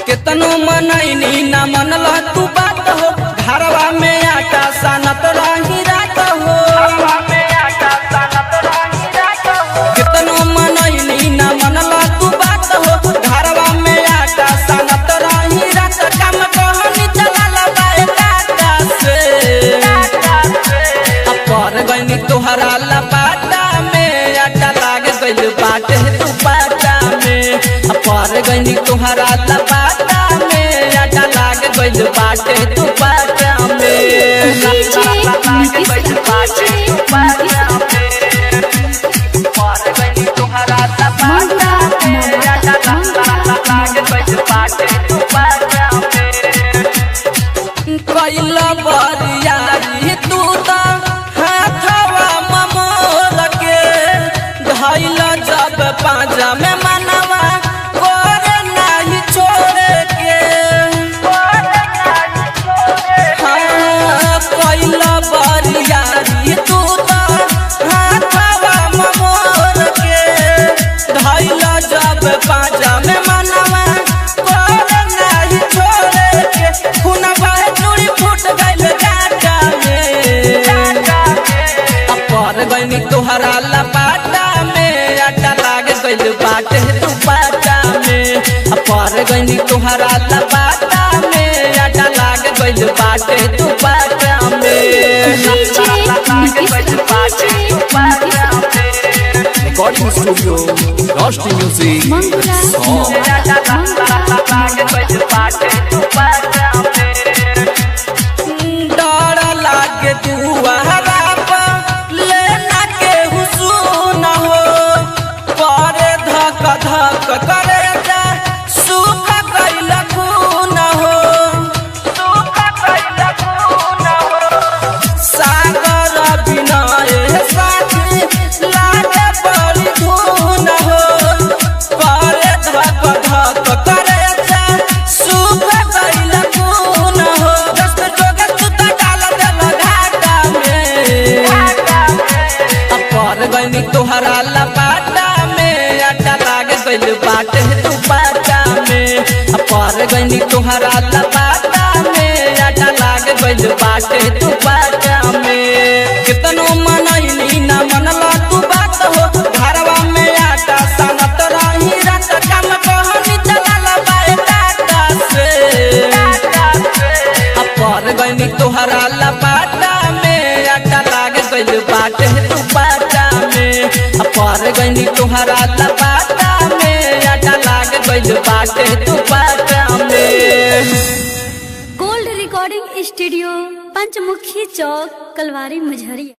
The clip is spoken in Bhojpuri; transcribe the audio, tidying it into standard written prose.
कितनो मनैनी न मनला तू बात हो, घरवा में आटा सानत रही रात हो। कितनो मनैनी न मनला तू बात हो, घरवा में आटा सानत रही रात। काम कहनी चला बाए काटा से पर गईनी तोहरा लपाटा में, आटा लाग गइल बाटे तू पाटा में। पर गईनी तोहरा लपाटा में, आटा लाग गइल बाटे तू पाटा कैला बरियारी तू तो हाथवा ममोर के धैला जब पाजा में मनवा करे नहीं छोड़े के। हाँ कैला बरियारी तू तो हाथवा ममोर के धैला जब पाजा में मनवा करे नहीं छोड़े के। खुनवा पर गईनी तोहरा लपाटा में, आटा लाग गइल बाटे तू पाटा में। पर गईनी तोहरा लपाटा में, आटा लाग गइल बाटे तू पाटा में। रिकॉर्डिंग स्टूडियो रोशनी म्यूजिक। डर लागे दुआरा लेना के हुसून हो, करे धक धक करे जा सुख गइल खून हो। सागर बिनय साथी लागे बड़ी धून हो, करे धक धक करे जा सुख गइल खून हो। पर गईनी तोहरा लपाटा में, आटा लाग गइल बाटे तू पाटा में। पर गईनी तोहरा लपाटा में, आटा लाग गइल बाटे तू पाटा में। कितनो मनैनी न मनला तू बात हो, घरवा में आटा सानत रही रात। काम कहनी चला बाए काटा से पर गईनी तोहरा लपाटा में, आटा लाग गइल बाटे तू पाटा में। पर गईनी तोहरा लपाटा में, आटा लाग गइल बाटे तू पाटा में। गोल्ड रिकॉर्डिंग स्टूडियो पंचमुखी चौक कलवारी मुजहरी।